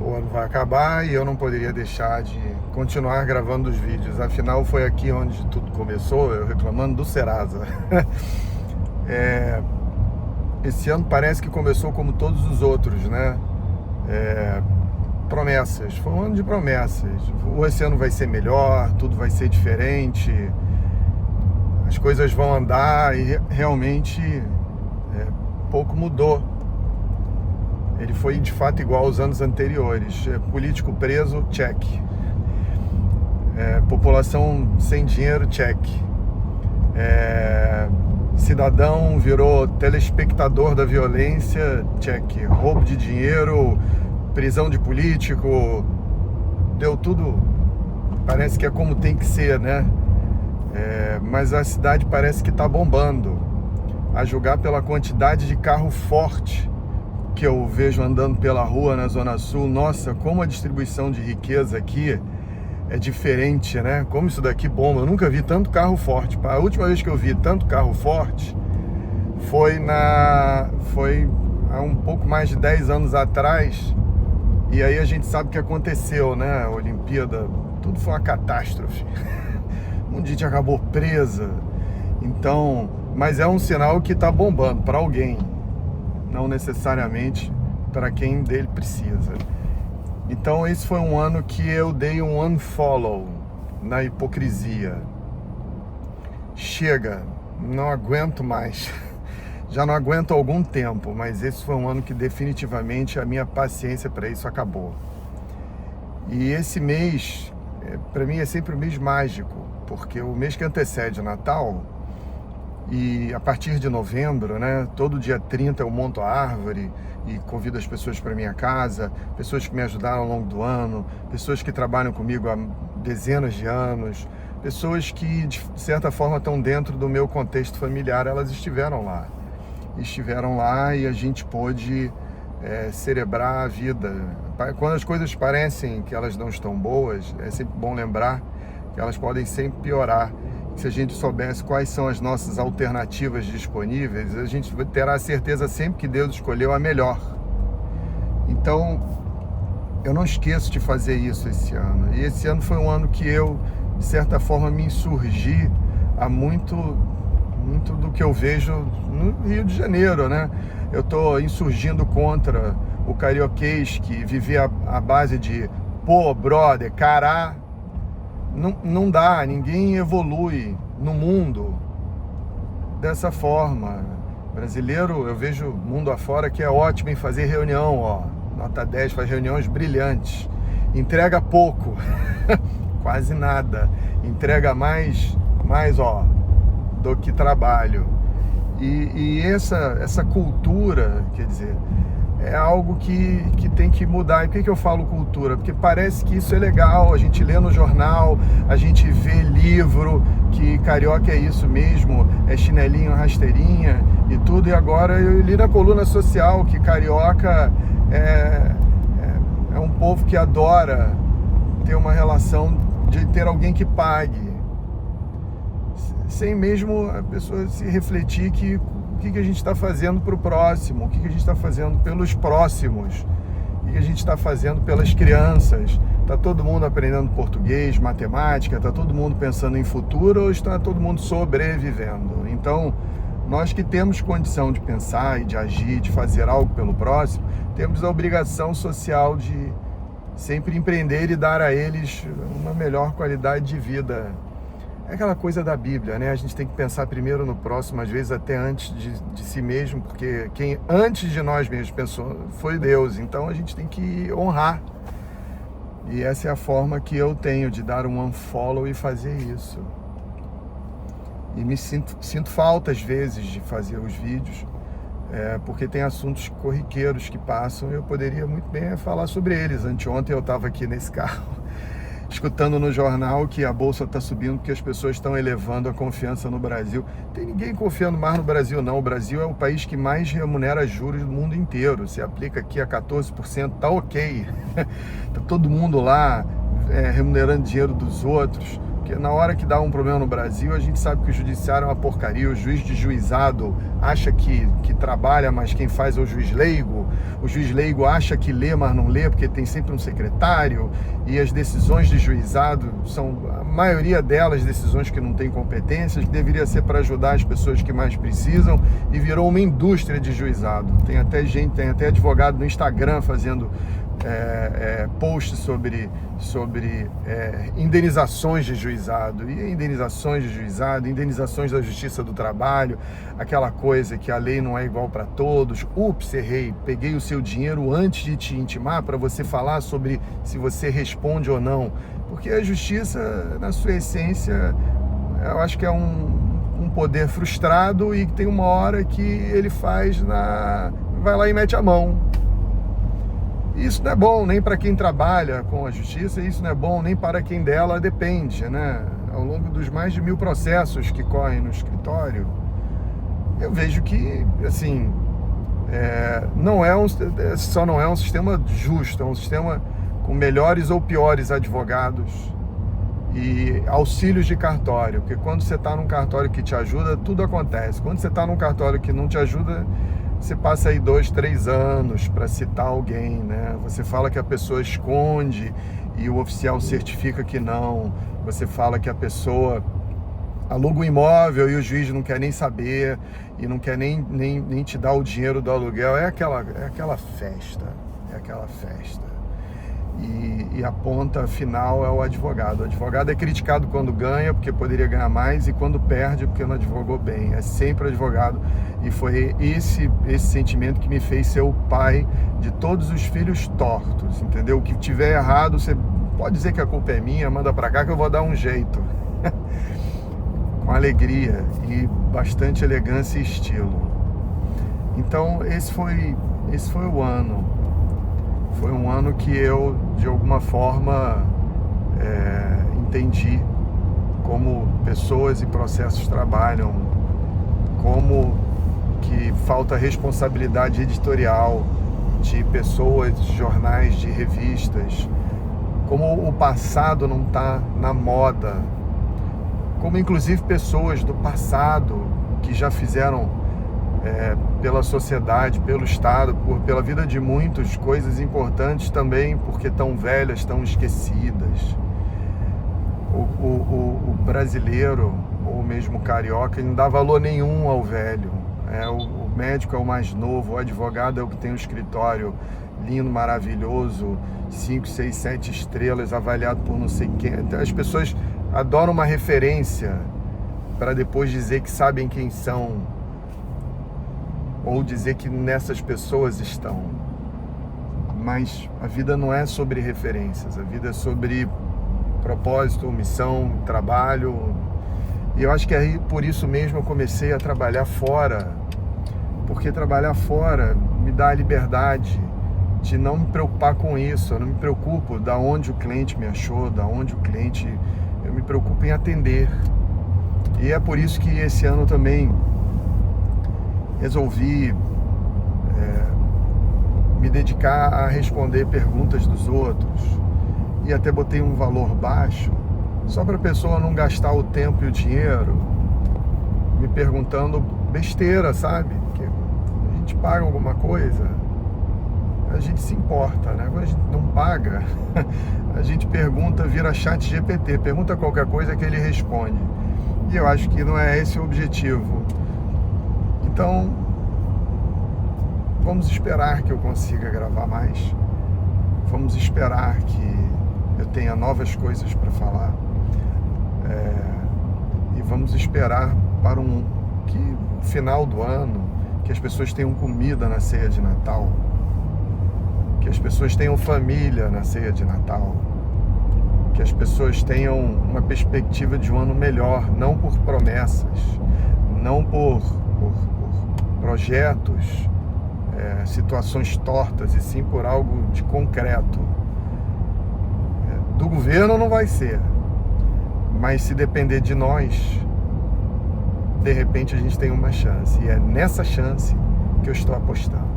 o ano vai acabar e eu não poderia deixar de continuar gravando os vídeos. Afinal, foi aqui onde tudo começou, eu reclamando do Serasa. Esse ano parece que começou como todos os outros, né? Promessas, foi um ano de promessas. Esse ano vai ser melhor, tudo vai ser diferente, as coisas vão andar e realmente pouco mudou. Ele foi de fato igual aos anos anteriores. Político preso, check. População sem dinheiro, check. Cidadão virou telespectador da violência, check. Roubo de dinheiro, prisão de político, deu tudo, parece que é como tem que ser, né? Mas a cidade parece que está bombando, a julgar pela quantidade de carro forte que eu vejo andando pela rua na Zona Sul. Nossa, como a distribuição de riqueza aqui é diferente, né? Como isso daqui bomba. Eu nunca vi tanto carro forte. A última vez que eu vi tanto carro forte foi há um pouco mais de 10 anos atrás. E aí a gente sabe o que aconteceu, né? A Olimpíada, tudo foi uma catástrofe. Um monte de gente acabou presa. Então, mas é um sinal que está bombando para alguém, não necessariamente para quem dele precisa. Então esse foi um ano que eu dei um unfollow na hipocrisia. Chega, não aguento mais. Já não aguento há algum tempo, mas esse foi um ano que definitivamente a minha paciência para isso acabou. E esse mês, para mim, é sempre um mês mágico, porque o mês que antecede o Natal, e a partir de novembro, né, todo dia 30 eu monto a árvore e convido as pessoas para minha casa, pessoas que me ajudaram ao longo do ano, pessoas que trabalham comigo há dezenas de anos, pessoas que de certa forma estão dentro do meu contexto familiar. Elas estiveram lá e a gente pôde celebrar a vida. Quando as coisas parecem que elas não estão boas, é sempre bom lembrar que elas podem sempre piorar. Se a gente soubesse quais são as nossas alternativas disponíveis, a gente terá a certeza sempre que Deus escolheu a melhor. Então, eu não esqueço de fazer isso esse ano. E esse ano foi um ano que eu, de certa forma, me insurgi a muito do que eu vejo no Rio de Janeiro, né? Eu estou insurgindo contra o carioquês que vivia à base de pô, brother, cará. Não dá, ninguém evolui no mundo dessa forma. Brasileiro, eu vejo mundo afora que é ótimo em fazer reunião, ó, nota 10, faz reuniões brilhantes, entrega pouco, quase nada, entrega mais ó, do que trabalho. E essa cultura, quer dizer, é algo que tem que mudar. E por que eu falo cultura? Porque parece que isso é legal, a gente lê no jornal, a gente vê livro, que carioca é isso mesmo, é chinelinho, rasteirinha e tudo. E agora eu li na coluna social que carioca é um povo que adora ter uma relação de ter alguém que pague, sem mesmo a pessoa se refletir que o que a gente está fazendo para o próximo, o que a gente está fazendo pelos próximos, o que a gente está fazendo pelas crianças. Está todo mundo aprendendo português, matemática, está todo mundo pensando em futuro ou está todo mundo sobrevivendo? Então, nós que temos condição de pensar e de agir, de fazer algo pelo próximo, temos a obrigação social de sempre empreender e dar a eles uma melhor qualidade de vida. É aquela coisa da Bíblia, né? A gente tem que pensar primeiro no próximo, às vezes até antes de si mesmo, porque quem antes de nós mesmos pensou foi Deus. Então a gente tem que honrar. E essa é a forma que eu tenho de dar um unfollow e fazer isso. E me sinto falta às vezes de fazer os vídeos, porque tem assuntos corriqueiros que passam e eu poderia muito bem falar sobre eles. Anteontem eu estava aqui nesse carro, escutando no jornal que a bolsa está subindo porque as pessoas estão elevando a confiança no Brasil. Não tem ninguém confiando mais no Brasil, não. O Brasil é o país que mais remunera juros do mundo inteiro. Se aplica aqui a 14%, tá ok. Tá todo mundo lá remunerando dinheiro dos outros. Porque na hora que dá um problema no Brasil, a gente sabe que o judiciário é uma porcaria, o juiz de juizado acha que trabalha, mas quem faz é o juiz leigo acha que lê, mas não lê, porque tem sempre um secretário, e as decisões de juizado são, a maioria delas, decisões que não têm competências, que deveria ser para ajudar as pessoas que mais precisam, e virou uma indústria de juizado. Tem até advogado no Instagram fazendo posts sobre indenizações de juizado, e indenizações de juizado, indenizações da Justiça do Trabalho, aquela coisa que a lei não é igual para todos. Ups, errei, peguei o seu dinheiro antes de te intimar para você falar sobre se você responde ou não, porque a justiça, na sua essência, eu acho que é um poder frustrado, e tem uma hora que ele vai lá e mete a mão. Isso não é bom nem para quem trabalha com a justiça, isso não é bom nem para quem dela depende, né? Ao longo dos mais de 1000 processos que correm no escritório, eu vejo que, assim, só não é um sistema justo, é um sistema com melhores ou piores advogados e auxílios de cartório, porque quando você está num cartório que te ajuda, tudo acontece. Quando você está num cartório que não te ajuda, você passa aí 2, 3 anos para citar alguém, né? Você fala que a pessoa esconde e o oficial certifica que não. Você fala que a pessoa aluga um imóvel e o juiz não quer nem saber e não quer nem te dar o dinheiro do aluguel. É aquela festa, E a ponta final é o advogado. O advogado é criticado quando ganha, porque poderia ganhar mais, e quando perde, porque não advogou bem. É sempre o advogado. E foi esse sentimento que me fez ser o pai de todos os filhos tortos, entendeu? O que tiver errado, você pode dizer que a culpa é minha, manda pra cá que eu vou dar um jeito. Com alegria e bastante elegância e estilo. Então, esse foi o ano. Foi um ano que eu, de alguma forma, entendi como pessoas e processos trabalham, como que falta responsabilidade editorial de pessoas, de jornais, de revistas, como o passado não está na moda, como inclusive pessoas do passado que já fizeram pela sociedade, pelo Estado, pela vida de muitos, coisas importantes também, porque estão velhas, estão esquecidas. O brasileiro, ou mesmo o carioca, ele não dá valor nenhum ao velho. O médico é o mais novo, o advogado é o que tem um escritório lindo, maravilhoso, 5, 6, 7 estrelas, avaliado por não sei quem. Então, as pessoas adoram uma referência para depois dizer que sabem quem são, ou dizer que nessas pessoas estão. Mas a vida não é sobre referências, a vida é sobre propósito, missão, trabalho. E eu acho que aí, por isso mesmo, eu comecei a trabalhar fora, porque trabalhar fora me dá a liberdade de não me preocupar com isso. Eu não me preocupo da onde o cliente me achou, da onde o cliente... Eu me preocupo em atender. E é por isso que esse ano também resolvi me dedicar a responder perguntas dos outros, e até botei um valor baixo, só para a pessoa não gastar o tempo e o dinheiro me perguntando besteira, sabe? Que a gente paga alguma coisa, a gente se importa, né? Quando a gente não paga, a gente pergunta, vira chat GPT, pergunta qualquer coisa que ele responde. E eu acho que não é esse o objetivo. Então, vamos esperar que eu consiga gravar mais. Vamos esperar que eu tenha novas coisas para falar. E vamos esperar para que final do ano, que as pessoas tenham comida na ceia de Natal, que as pessoas tenham família na ceia de Natal, que as pessoas tenham uma perspectiva de um ano melhor, não por promessas, não por projetos, situações tortas, e sim por algo de concreto. Do governo não vai ser, mas se depender de nós, de repente a gente tem uma chance, e é nessa chance que eu estou apostando.